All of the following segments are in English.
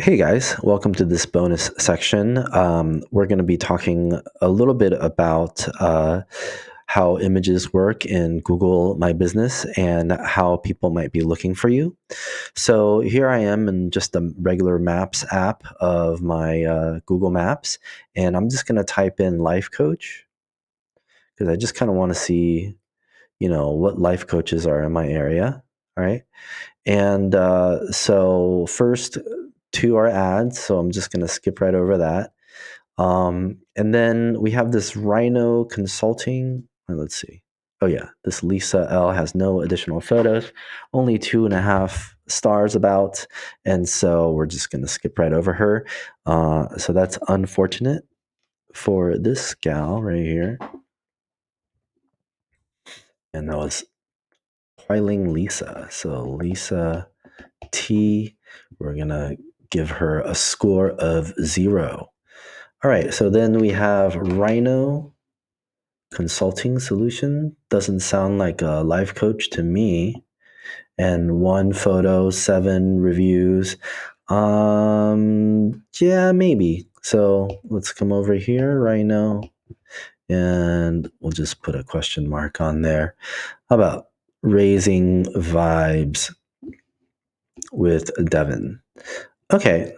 Hey guys, welcome to this bonus section. We're going to be talking a little bit about how images work in Google My Business and how people might be looking for you. So here I am in just a regular Maps app of my Google Maps, and I'm just going to type in life coach because I just kind of want to see, what life coaches are in my area. All right. And so first to our ads, so I'm just going to skip right over that. And then we have this Rhino Consulting. Let's see. Oh yeah, this Lisa L has no additional photos, only 2.5 stars about, and so we're just going to skip right over her. So that's unfortunate for this gal right here. And that was Piling Lisa. So Lisa T, we're gonna give her a score of 0. All right, so then we have Rhino Consulting Solution. Doesn't sound like a life coach to me. And 1 photo, 7 reviews. Yeah, maybe. So let's come over here, Rhino, and we'll just put a question mark on there. How about raising vibes with Devin? Okay,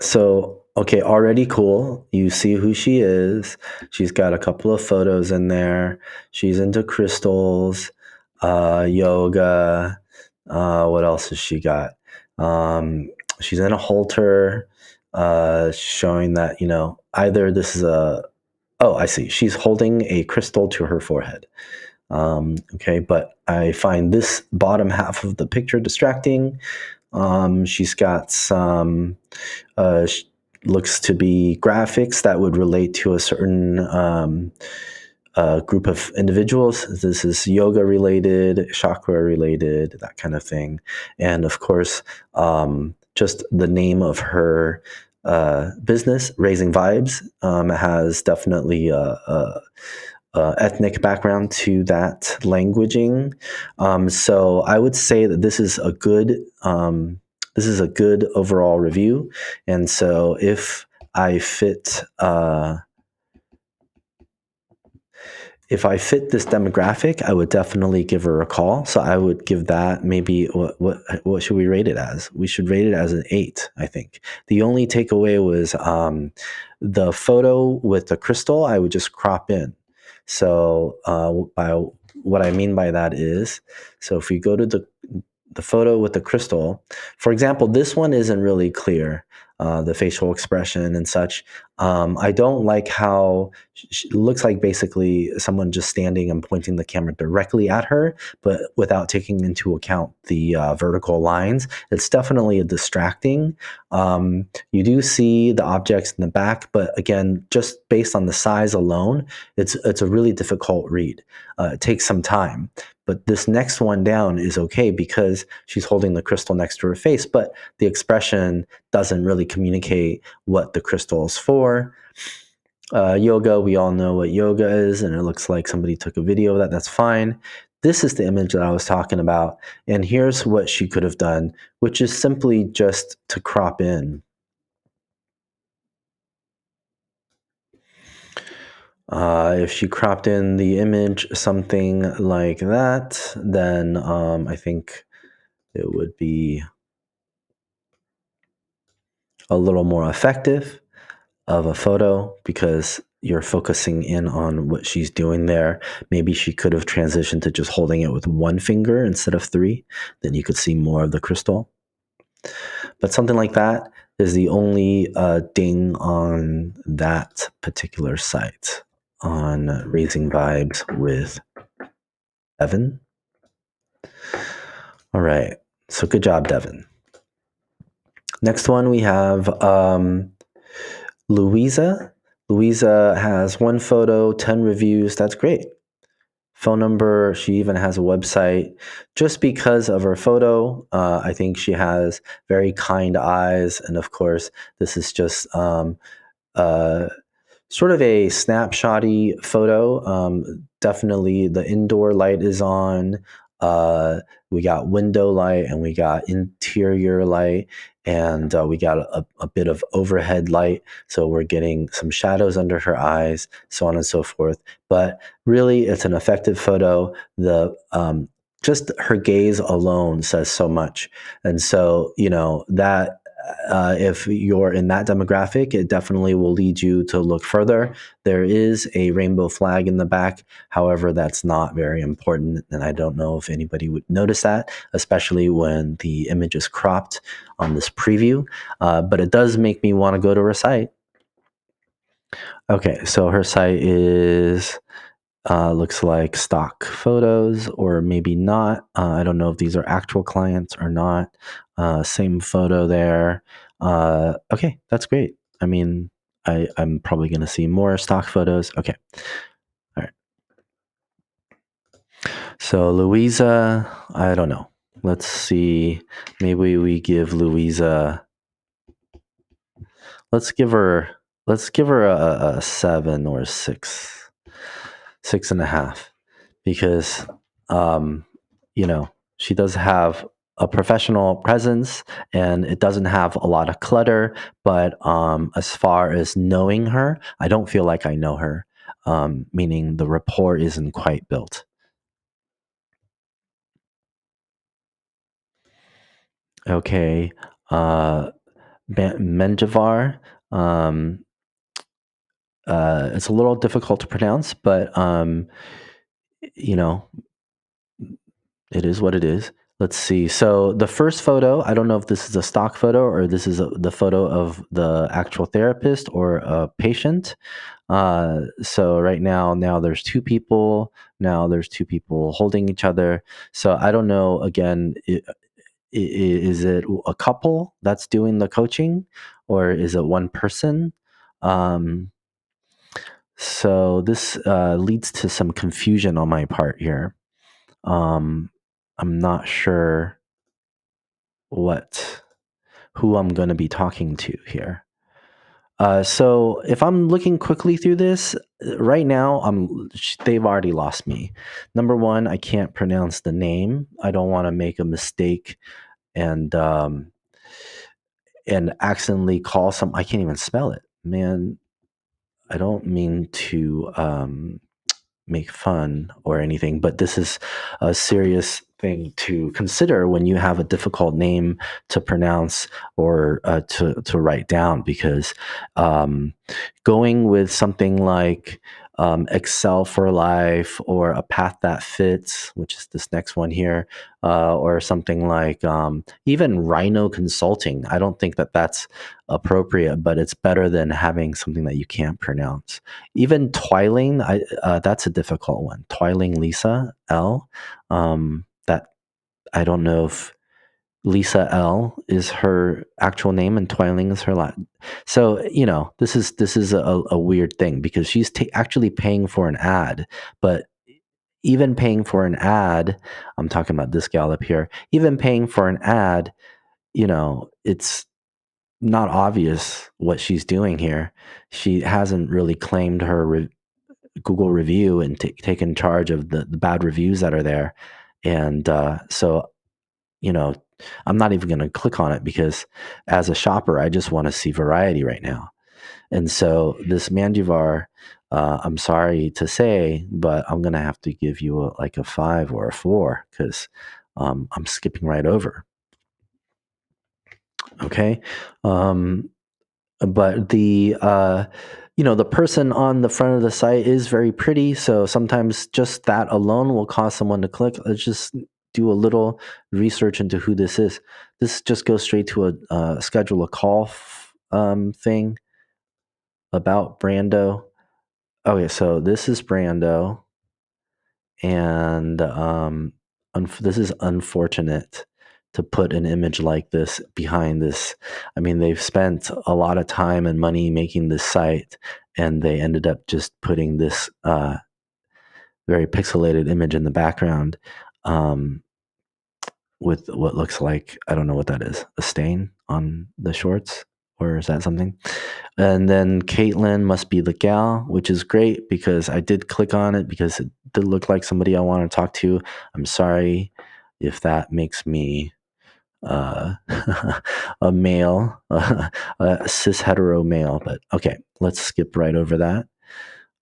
already cool. You see who she is. She's got a couple of photos in there. She's into crystals, yoga. What else has she got? She's in a halter, showing that, either this is oh, I see. She's holding a crystal to her forehead. Okay, but I find this bottom half of the picture distracting. She's got some looks to be graphics that would relate to a certain group of individuals. This is yoga related, chakra related, that kind of thing. And of course, just the name of her business, Raising Vibes, has definitely ethnic background to that languaging. So I would say that this is a good overall review. And so if I fit this demographic, I would definitely give her a call. So I would give that maybe what should we rate it as? We should rate it as an 8, I think. The only takeaway was the photo with the crystal, I would just crop in. So what I mean by that is, so if we go to the photo with the crystal, for example, this one isn't really clear, the facial expression and such. I don't like how it looks like basically someone just standing and pointing the camera directly at her, but without taking into account the vertical lines. It's definitely a distracting. You do see the objects in the back, but again, just based on the size alone, it's a really difficult read. It takes some time. But this next one down is okay because she's holding the crystal next to her face, but the expression doesn't really communicate what the crystal is for. Yoga, we all know what yoga is, and it looks like somebody took a video of that. That's fine. This is the image that I was talking about, and here's what she could have done, which is simply just to crop in. If she cropped in the image something like that, then I think it would be a little more effective of a photo because you're focusing in on what she's doing there. Maybe she could have transitioned to just holding it with 1 finger instead of 3. Then you could see more of the crystal. But something like that is the only ding on that particular site on Raising Vibes with Devin. All right. So good job, Devin. Next one we have Louisa. Louisa has 1 photo, 10 reviews. That's great. Phone number. She even has a website. Just because of her photo, I think she has very kind eyes. And of course, this is just sort of a snapshotty photo. Definitely the indoor light is on. uh, we got window light, and we got interior light, and we got a bit of overhead light. So we're getting some shadows under her eyes, so on and so forth. But really, it's an effective photo. The just her gaze alone says so much. And so, that if you're in that demographic, it definitely will lead you to look further. There is a rainbow flag in the back. However, that's not very important. And I don't know if anybody would notice that, especially when the image is cropped on this preview. But it does make me want to go to her site. Okay, so her site is looks like stock photos, or maybe not. I don't know if these are actual clients or not. Same photo there. Okay, that's great. I mean, I'm probably going to see more stock photos. Okay. All right. So Louisa, I don't know. Let's see. Maybe we give Louisa. Let's give her. Let's give her a 7 or 6, 6.5, because um, you know she does have a professional presence, and it doesn't have a lot of clutter. But as far as knowing her, I don't feel like I know her. Meaning the rapport isn't quite built. Okay. Uh, Menjivar. Um, it's a little difficult to pronounce, but you know, it is what it is. Let's see. So the first photo, I don't know if this is a stock photo or this is the photo of the actual therapist or a patient. So right now there's two people. Now there's two people holding each other. So I don't know. Again, is it a couple that's doing the coaching, or is it one person? Um, so this leads to some confusion on my part here. Um, I'm not sure what who I'm going to be talking to here. So if I'm looking quickly through this right now, they've already lost me. Number one, I can't pronounce the name. I don't want to make a mistake and accidentally call some. I can't even spell it, man. I don't mean to make fun or anything, but this is a serious thing to consider when you have a difficult name to pronounce or to write down, because um, going with something like Excel for Life, or A Path That Fits, which is this next one here, or something like even Rhino Consulting. I don't think that that's appropriate, but it's better than having something that you can't pronounce. Even Twiling, that's a difficult one. Twiling Lisa L. That I don't know if Lisa L is her actual name and Twiling is her last. So this is a weird thing, because she's actually paying for an ad, but even paying for an ad, I'm talking about this gal up here. Even paying for an ad, it's not obvious what she's doing here. She hasn't really claimed her Google review and taken charge of the bad reviews that are there. And so, you know, I'm not even going to click on it, because as a shopper, I just want to see variety right now. And so this Manjivar, I'm sorry to say, but I'm going to have to give you like a 5 or a 4, because I'm skipping right over. Okay. Um, but the person on the front of the site is very pretty, so sometimes just that alone will cause someone to click. Let's just do a little research into who this is. This just goes straight to a schedule a call thing about Brando. Okay, so this is Brando, and this is unfortunate to put an image like this behind this. I mean, they've spent a lot of time and money making this site, and they ended up just putting this very pixelated image in the background, um, with what looks like, I don't know what that is, a stain on the shorts, or is that something? And then Caitlin must be the gal, which is great because I did click on it because it did look like somebody I want to talk to. I'm sorry if that makes me uh, a male, a cis hetero male, but okay, let's skip right over that.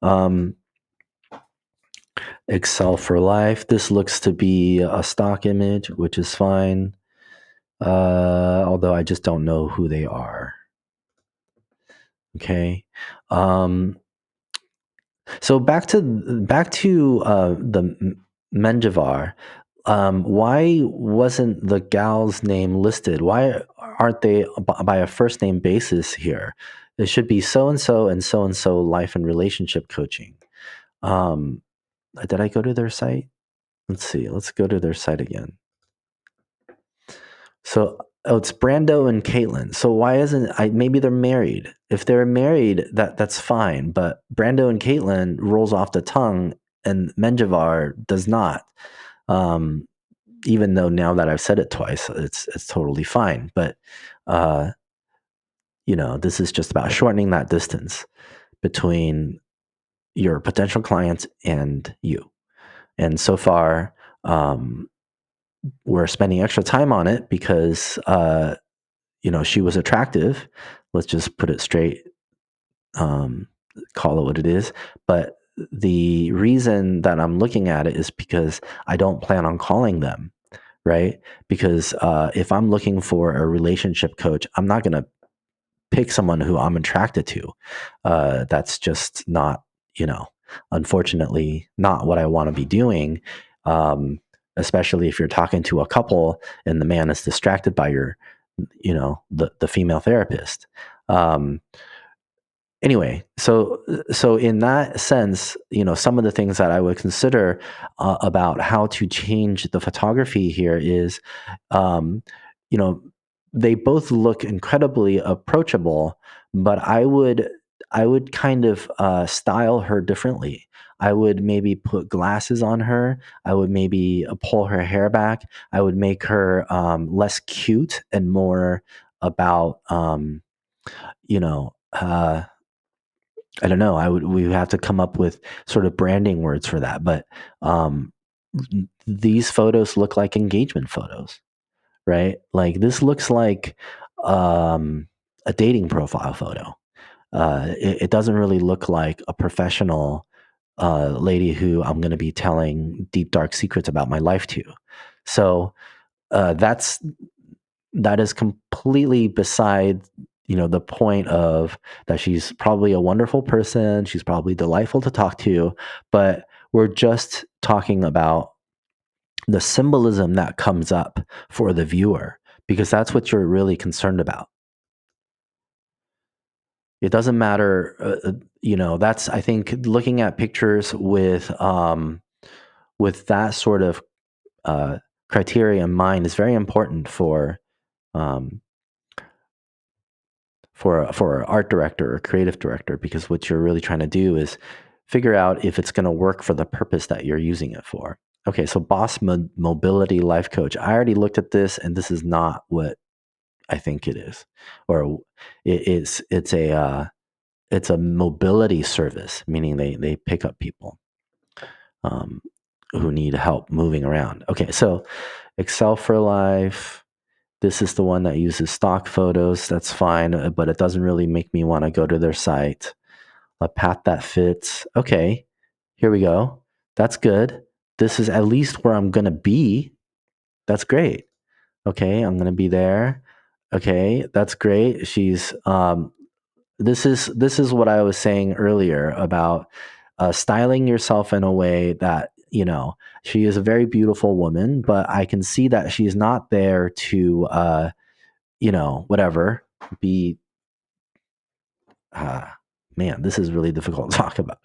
Um, Excel for life. This looks to be a stock image, which is fine. Although I just don't know who they are. Okay. So back to the Menjivar. Why wasn't the gal's name listed? Why aren't they by a first name basis here? It should be so and so life and relationship coaching. Um, did I go to their site? Let's see. Let's go to their site again. So it's Brando and Caitlin. So why isn't I? Maybe they're married. If they're married, that's fine. But Brando and Caitlin rolls off the tongue, and Menjivar does not. Um, even though now that I've said it twice, it's totally fine. But uh, this is just about shortening that distance between your potential clients and you. And so far, we're spending extra time on it because she was attractive. Let's just put it straight, um, call it what it is. But the reason that I'm looking at it is because I don't plan on calling them, right? Because if I'm looking for a relationship coach, I'm not going to pick someone who I'm attracted to. That's just not, unfortunately, not what I want to be doing. Especially if you're talking to a couple and the man is distracted by the female therapist. Anyway, so in that sense, some of the things that I would consider about how to change the photography here is, um, you know, they both look incredibly approachable, but I would kind of style her differently. I would maybe put glasses on her. I would maybe pull her hair back. I would make her less cute and more about, you know. I don't know. We would have to come up with sort of branding words for that. But um, these photos look like engagement photos, right? Like this looks like a dating profile photo. It doesn't really look like a professional lady who I'm going to be telling deep dark secrets about my life to. So that is completely beside the point of that. She's probably a wonderful person, she's probably delightful to talk to, but we're just talking about the symbolism that comes up for the viewer, because that's what you're really concerned about. It doesn't matter, that's, I think, looking at pictures with that sort of uh, criteria in mind is very important um, for an art director or creative director, because what you're really trying to do is figure out if it's going to work for the purpose that you're using it for. Okay, so mobility life coach. I already looked at this, and this is not what I think it is, or it's a mobility service, meaning they pick up people um, who need help moving around. Okay, so Excel for life. This is the one that uses stock photos. That's fine, but it doesn't really make me want to go to their site. A path that fits. Okay, here we go. That's good. This is at least where I'm going to be. That's great. Okay, I'm going to be there. Okay, that's great. This is what I was saying earlier about styling yourself in a way that, she is a very beautiful woman, but I can see that she's not there to whatever, be, uh, man, this is really difficult to talk about.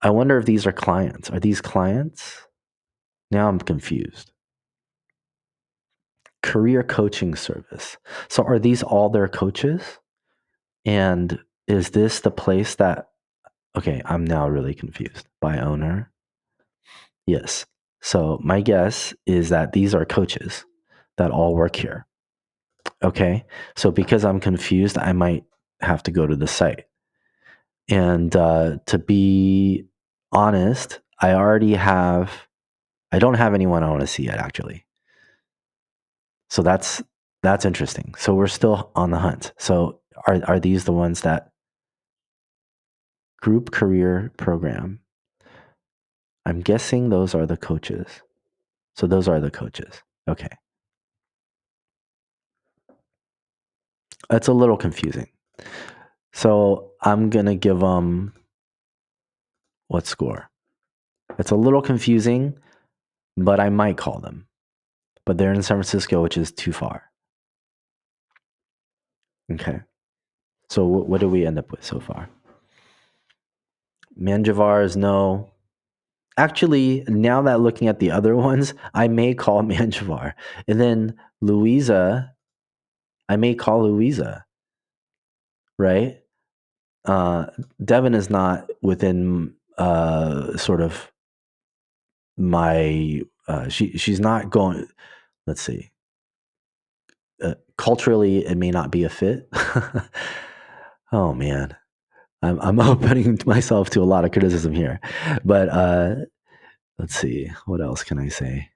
I wonder if these are clients. Are these clients? Now I'm confused. Career coaching service. So are these all their coaches? And is this the place that, okay, I'm now really confused. By owner? Yes. So my guess is that these are coaches that all work here. Okay. So because I'm confused, I might have to go to the site. And to be honest, I don't have anyone I want to see yet, actually. So that's interesting. So we're still on the hunt. So are these the ones that group career program? I'm guessing those are the coaches. So those are the coaches. Okay. That's a little confusing. So I'm going to give them what score? It's a little confusing, but I might call them. But they're in San Francisco, which is too far. Okay. So what do we end up with so far? Manjivar is no. Actually, now that looking at the other ones, I may call Manjivar. And then Louisa, I may call Louisa, right? Devin is not within sort of my she's not going, let's see. Culturally it may not be a fit. Oh man. I'm opening myself to a lot of criticism here. But let's see. What else can I say?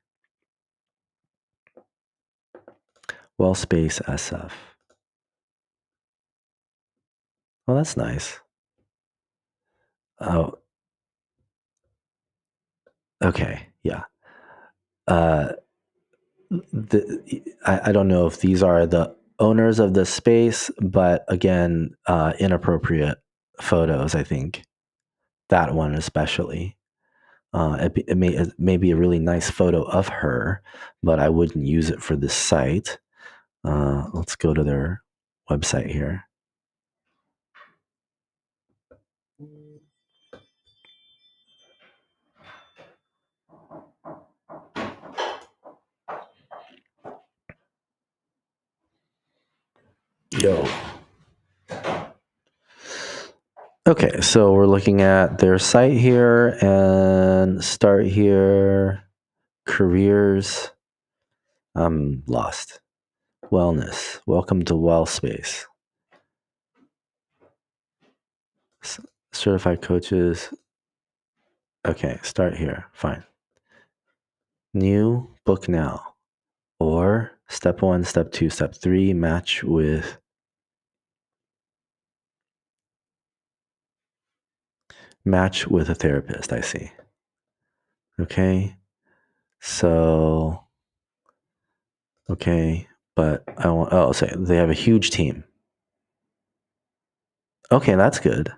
Well, space SF. Well, that's nice. Oh, okay. Yeah. Uh, I don't know if these are the owners of the space, but again, inappropriate photos, I think. That one especially. It may be a really nice photo of her, but I wouldn't use it for this site. Let's go to their website here. Yo. Okay, so we're looking at their site here and start here. Careers. I'm lost. Wellness. Welcome to Well Space. Certified coaches. Okay, start here. Fine. New book now. Or step 1, step 2, step 3, match with a therapist, I see. Okay. So okay, but say they have a huge team. Okay, that's good.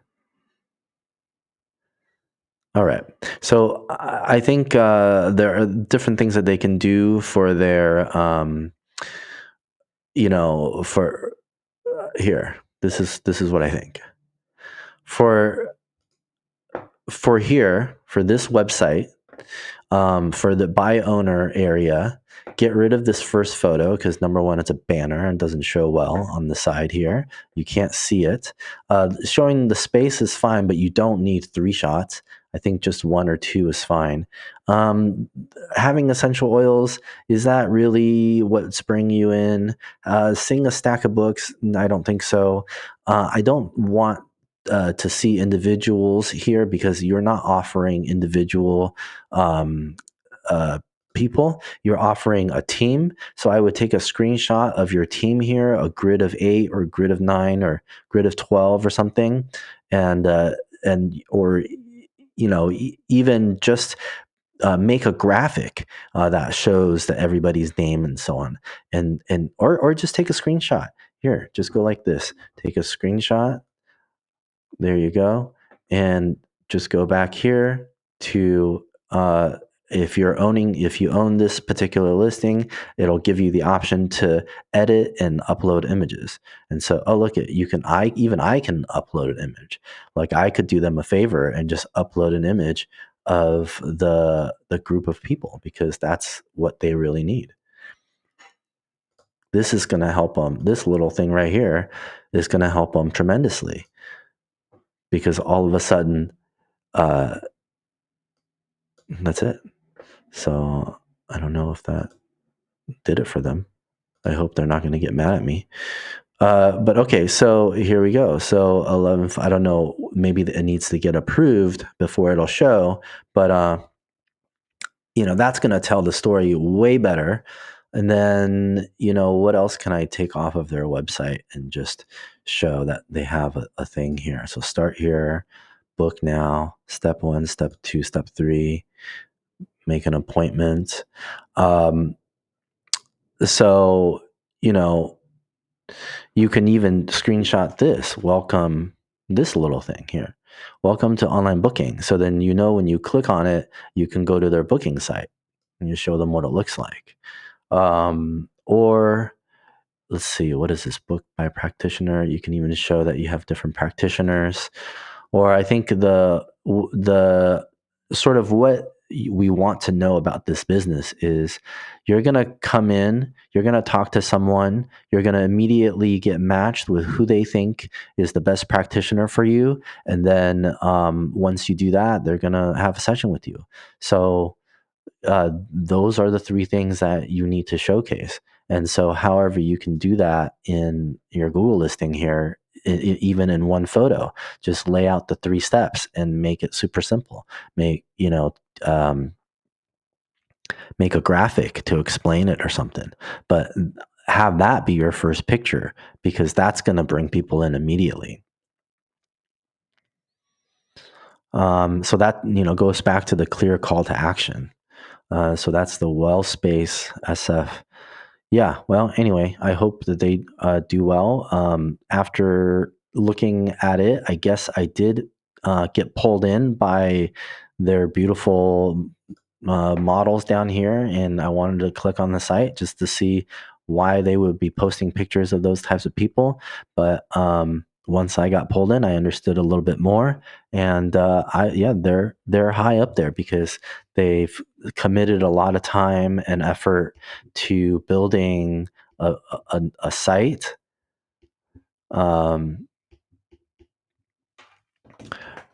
All right. So I think there are different things that they can do for their, for here. This is what I think. For here, for this website, for the buy owner area, get rid of this first photo because number one, it's a banner and doesn't show well on the side here. You can't see it. Showing the space is fine, but you don't need 3 shots. I think just 1 or 2 is fine. Having essential oils, is that really what's bringing you in? Seeing a stack of books, I don't think so. I don't want to see individuals here because you're not offering individual um, people. You're offering a team. So I would take a screenshot of your team here, a grid of 8 or grid of 9 or grid of 12 or something, and or even just make a graphic that shows that everybody's name and so on, or just take a screenshot. Here, just go like this. Take a screenshot. There you go. And just go back here to if you own this particular listing, it'll give you the option to edit and upload images. And so, oh look at I can upload an image. Like I could do them a favor and just upload an image of the group of people because that's what they really need. This is going to help them. This little thing right here is going to help them tremendously because all of a sudden that's it. So I don't know if that did it for them. I hope they're not going to get mad at me. But okay, so here we go. So 11, I don't know, maybe it needs to get approved before it'll show, but that's going to tell the story way better. And then, what else can I take off of their website and just show that they have a thing here? So start here, book now, step one, step two, step three, make an appointment. Um, so, you know, you can even screenshot this, welcome, this little thing here. Welcome to online booking. So then, when you click on it, you can go to their booking site and you show them what it looks like. Or let's see, what is this, book by practitioner? You can even show that you have different practitioners. Or I think the sort of what we want to know about this business is you're going to come in, you're going to talk to someone, you're going to immediately get matched with who they think is the best practitioner for you. And then once you do that, they're going to have a session with you. So those are the three things that you need to showcase. And so, however, you can do that in your Google listing here, even in one photo, just lay out the three steps and make it super simple. Um, make a graphic to explain it or something, but have that be your first picture because that's going to bring people in immediately. So that goes back to the clear call to action. So that's the well space SF. Yeah. Well, anyway, I hope that they do well. After looking at it, I guess I did get pulled in by their beautiful models down here, and I wanted to click on the site just to see why they would be posting pictures of those types of people. But once I got pulled in, I understood a little bit more, and they're high up there because they've committed a lot of time and effort to building a site. Um,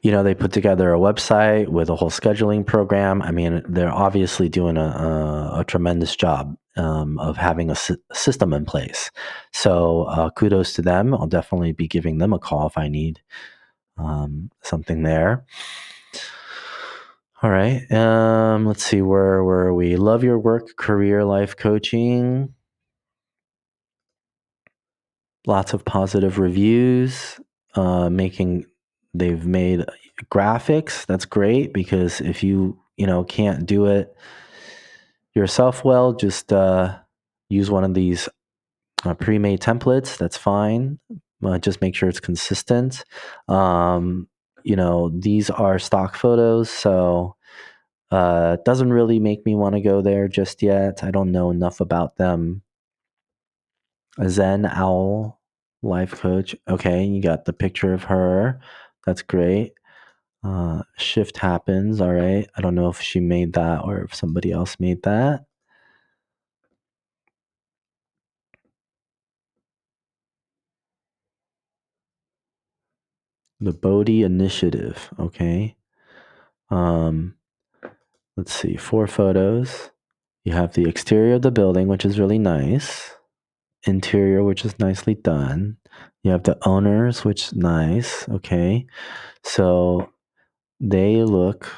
they put together a website with a whole scheduling program. I mean, they're obviously doing a tremendous job of having a system in place. So kudos to them. I'll definitely be giving them a call if I need something there. All right. Let's see. Where were we? Love your work, career, life coaching. Lots of positive reviews. They've made graphics. That's great because if you can't do it yourself well, just use one of these pre-made templates. That's fine. Just make sure it's consistent. These are stock photos, so it doesn't really make me want to go there just yet. I don't know enough about them. A Zen Owl life coach. Okay, you got the picture of her. That's great. Shift happens. All right. I don't know if she made that or if somebody else made that. The Bodhi Initiative. Okay. Um, let's see. 4 photos. You have the exterior of the building, which is really nice. Interior, which is nicely done. You have the owners, which is nice. Okay. So they look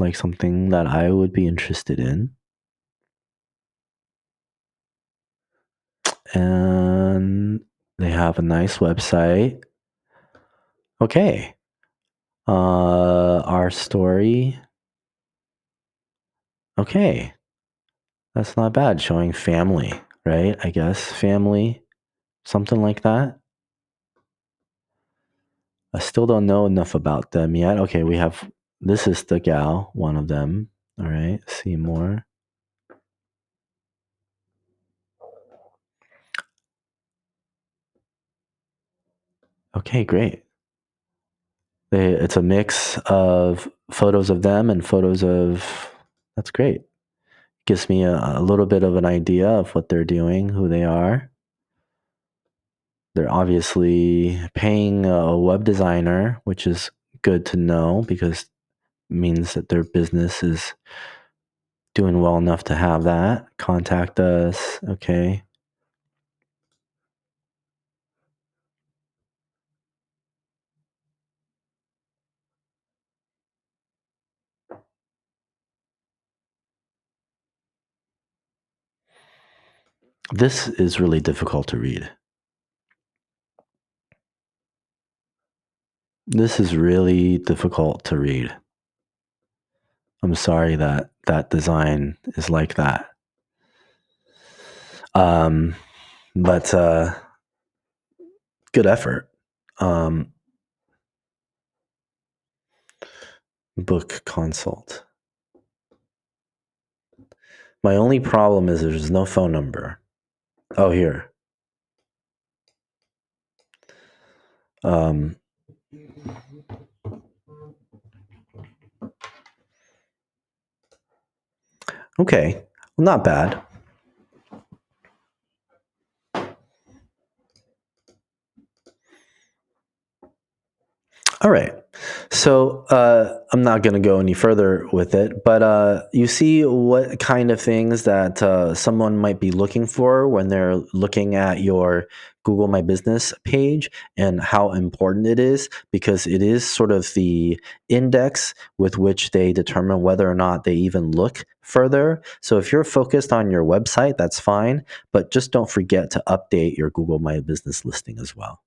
like something that I would be interested in. And they have a nice website. Okay. Our story. Okay. That's not bad. Showing family, right? I guess family, something like that. I still don't know enough about them yet. Okay, this is the gal, one of them. All right, see more. Okay, great. It's a mix of photos of them and photos of, that's great. Gives me a little bit of an idea of what they're doing, who they are. They're obviously paying a web designer, which is good to know because it means that their business is doing well enough to have that. Contact us. Okay. This is really difficult to read. This is really difficult to read. I'm sorry that that design is like that. Um, but good effort. Um, book consult. My only problem is there's no phone number. Oh, here. Um, okay, well, not bad. All right. So I'm not going to go any further with it, but you see what kind of things that someone might be looking for when they're looking at your Google My Business page and how important it is because it is sort of the index with which they determine whether or not they even look further. So if you're focused on your website, that's fine, but just don't forget to update your Google My Business listing as well.